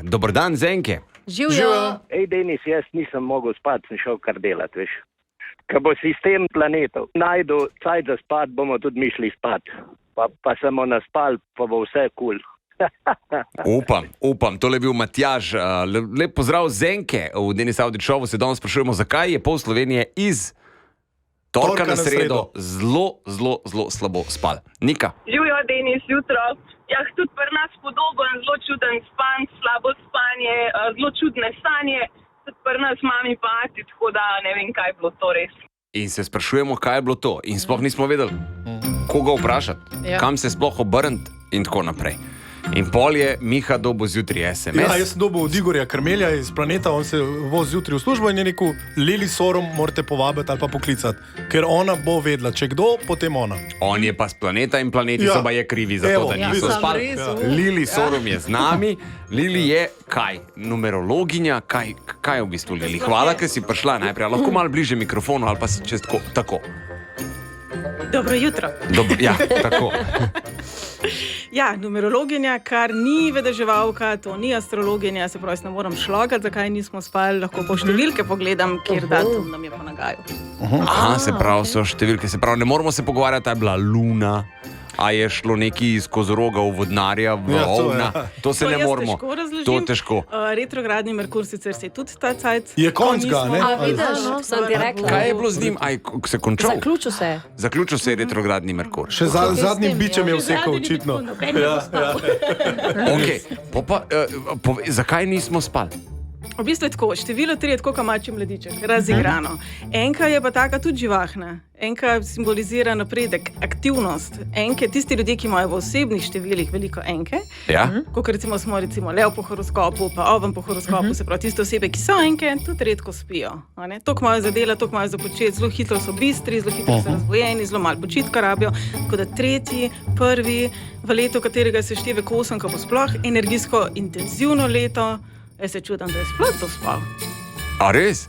Dober dan, Zenke. Živijo. Ej, Denis, jaz nisem mogel spati, sem šel kar delati, veš. Ko bo sistem planetov najdu cajt za spat, bomo tudi mi šli spat. Pa samo naspal, pa bo vse kul. Upam. Tole je bil Matjaž. Lep pozdrav, Zenke. V Denis Audić Showu se danes sprašujemo, zakaj je pol Slovenije iz torka na sredo zelo slabo spal. Nika. Živijo, Denis, jutro. Ja, tudi pri nas podoben, zelo čuden span, slabo spanje, zelo čudne sanje. Tudi pri nas mami pa ati, tako da ne vem, kaj je bilo to res. In se sprašujemo, kaj je bilo to. In sploh nismo vedeli, koga vprašati, kam se sploh obrniti in tako naprej. In pol je Miha dobil zjutraj SMS. Ja, jaz sem dobil od Igorja Krmelja iz Planeta, on se vozi zjutraj v službo in je rekel, Lili Sorom morate povabiti ali pa poklicati, ker ona bo vedela, če kdo, potem ona. On je pa z Planeta in Planeti so pa je krivi za to, da niso spali. Lili Sorom je z nami. Lili je kaj? Numerologinja? Kaj je v bistvu Lili? Hvala, ker si prišla najprej. Lahko malo bliže mikrofonu ali pa si čez tako. Dobro jutro. Ja, tako. Ja, numerologinja, kar ni vedeževalka, to ni astrologinja, se pravi, ne moram šlagati, zakaj nismo spali, lahko po številke pogledam, kjer datum nam je pa nagajal. Aha, se pravi, so številke, se pravi, ne moramo se pogovarjati, a je bila luna, a je šlo neki iz Kozoroga v Vodnarja, v Ovna, to se ne moramo. To težko. Retrogradni Merkur sicer se je tudi ta cajt. Je konc ga, ne? A vidiš, sem ti rekla. Kaj je bilo z njim? Aj, se končal? Zaključil se je. Je retrogradni Merkur. Še zadnjim bičem je vsekal očitno. Zakaj nismo spali? V bistvu je tako, število 3 je tako, kot mačji mladiček, razigrano. Enka je pa taka tudi živahna. Enka simbolizira napredek, aktivnost. Enke, tisti ljudje, ki imajo v osebnih številih veliko enke, kot recimo smo lev po horoskopu, pa oven po horoskopu, se pravi tiste osebe, ki so enke, tudi redko spijo. Toliko imajo za dela, toliko imajo za početi, zelo hitro so bistri, zelo hitro so razbojeni, zelo malo počitka rabijo. Tako da 3., 1. v letu, katerega se števek 8, ko bo sploh energijsko intenzivno leto. Jaz se čudam, da je sploh to spal. A res?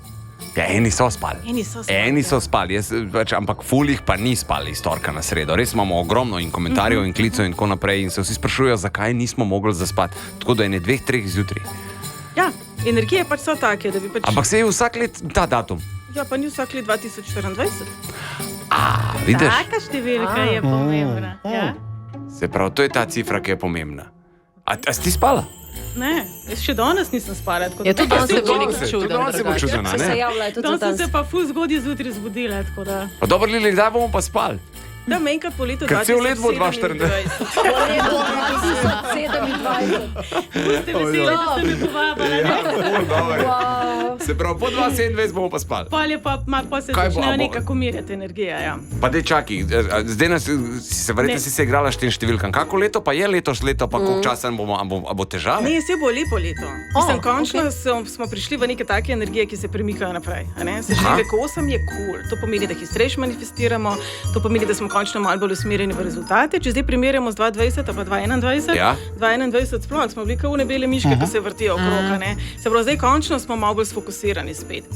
Ja, eni so spali. Ampak fulih pa ni spali iz torka na sredo. Res imamo ogromno in komentarjev in klicev in tako naprej in se vsi sprašujejo, zakaj nismo mogli zaspati. Tako da je ne 2, 3 zjutraj. Ja, energije pač so take, da bi pač... Ampak se je vsak let ta datum? Ja, pa ni vsak let 2024. Vidiš? Taka številka je pomembna. Ja. Se pravi, to je ta cifra, ki je pomembna. A si spala? Ne, jaz še danes nisem spala. Je tudi danes se bo nekaj čudno. Danes se bo čudno, ne? Danes sem se pa ful zgodaj zjutraj zbudila, tako da... Pa dobro, Lili, kdaj bomo pa spali? Da, enkrat po letu 2027. Ker cel let bo 2024. Puste veseli, da ste me povabili. Se pravi, po 2027 bomo pa spali. Pa se začnejo nekako umirjati energija, ja. Pa dej čaki, zdaj verjetno si se igrala s tem številkam. Kako leto pa je letos leto, pa koliko časa bo težave? Ne, se bo lepo leto. Mislim, končno smo prišli v neke take energije, ki se premikajo naprej. Se števek 8 je cool. To pomeni, da hitrejše manifestiramo, to pomeni, da smo končno malo bolj usmerjeni v rezultate. Če zdaj primerjamo z 2020 pa 2021, 2021 sploh smo bili kot nebele miške, ki se vrtijo okrog. Se pravi, zdaj končno smo malo bolj sfokusirani spet.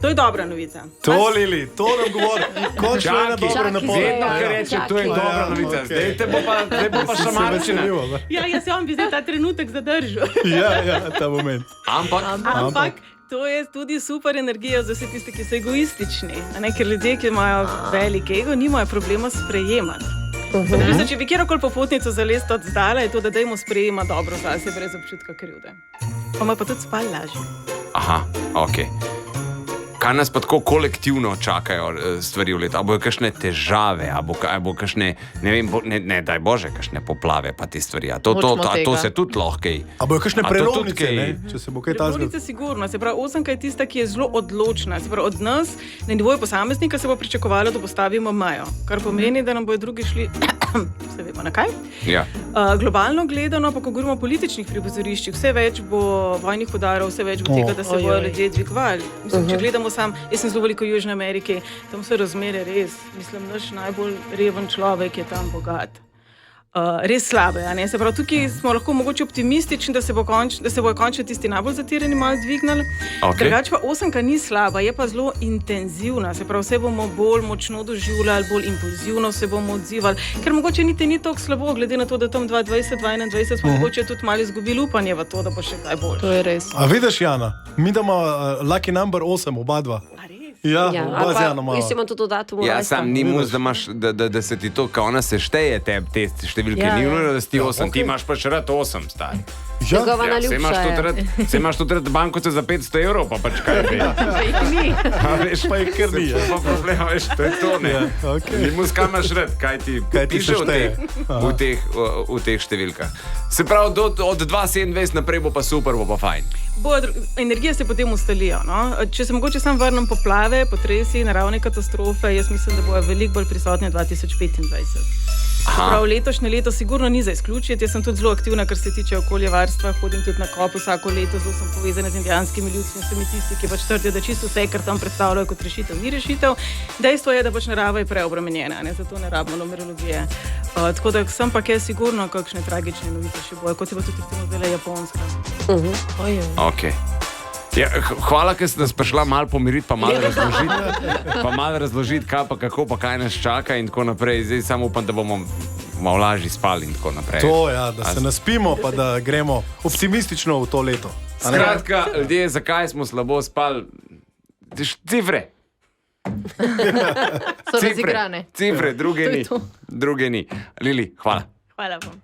To je dobra novica. To, Lili, to nam govori. Končno je ena dobra napoved. Vedno, ker reče, to je dobra novica. Zdaj bo pa šamarčina. Ja, jaz vam bi zdaj ta trenutek zadržal. Ja, ta moment. Ampak to je tudi super energija za vse tiste, ki so egoistični. Ker ljudje, ki imajo velik ego, nimajo problema sprejemati. Če bi kjerokoli popotnico zalezti od zdala, je to, da dajmo sprejemati dobro zase, brez občutka krivde. Pa ima pa tudi spal lažje. Aha, okej. Kaj nas pa tako kolektivno čakajo stvari v letu? A bojo kakšne težave, a bo kakšne, ne vem, ne daj Bože, kakšne poplave pa te stvari. A to se tudi lahko. A bojo kakšne prelomnice, ne? Če se bo kaj ta zgodilo? Prelomnice sigurno. Se pravi, 8 je tista, ki je zelo odločna. Se pravi, od nas, na nivoju posameznika, se bo pričakovalo, da postavimo mejo. Kar pomeni, da nam bojo drugi šli, se vemo na kaj. Ja. Globalno gledano, pa ko govorimo o političnih pripozoriščih, vse več bo vojnih udarov, vse več bo tega, da se bojo ljudje dvigovali. Mislim, če gledamo jaz sem zelo veliko v Južni Ameriki, tam so razmere res, mislim, naš najbolj reven človek je tam bogat. res slabe. Se pravi, tukaj smo lahko mogoče optimistični, da se bojo končno tisti najbolj zatirani malo dvignili. Okay. Drugače pa 8 ni slaba, je pa zelo intenzivna. Se pravi, vse bomo bolj močno doživljali, bolj impulzivno se bomo odzivali, ker mogoče niti ni tako slabo, glede na to, da tam 2020-2021 smo mogoče tudi malo izgubili upanje v to, da bo še kaj bolj. To je res. A vidiš, Jana, mi da ima lucky number 8, oba dva. Ja, oba z Jano malo. Jaz imam tudi datum. Ja, sam ni mus, da se ti to, kao ona se šteje te številke, ni nujno, da si ti 8, ti imaš pa še rad 8, stari. Ja, Njegova Se najljubša je. imaš tudi rad bankovce za 500 evrov, pa pač kaj veš. Ni. Veš, Pa je kar ni, ja. pa problema, veš, to je to, ne. Ja, okej. Ni mus, kaj imaš rad, kaj ti Kaj ti piše se šteje. v teh številkah. Se pravi, od 2027 naprej bo pa super, bo pa fajn. Energije se potem ustalijo. No? Če se mogoče sam vrnem poplave, potresi, naravne katastrofe, jaz mislim, da bojo veliko bolj prisotne 2025. Prav letošnje leto sigurno ni za izključiti. Jaz sem tudi zelo aktivna, kar se tiče okoljevarstva, hodim tudi na kop vsako leto, zelo sem povezana z indijanskimi ljudmi, vsemi tisti, ki pač trdijo, da čisto vse, kar tam predstavljajo kot rešitev, ni rešitev. Dejstvo je, da pač narava je preobremenjena, zato ne rabimo numerologije. Tako da sem pa kaj sigurno, kakšne tragične novice še bojo, kot je pa tudi recimo zdaj Japonska. Okay. Ja, hvala, ker ste nas prišla malo pomiriti, pa malo razložiti, kaj pa kako, pa kaj nas čaka in tako naprej. Zdaj samo upam, da bomo malo lažje spali in tako naprej. To, ja, da se naspimo, pa da gremo optimistično v to leto. Skratka, ljudje, zakaj smo slabo spali? Cifre. So razigrane. Cifre, druge ni. Lili, hvala. Hvala vam.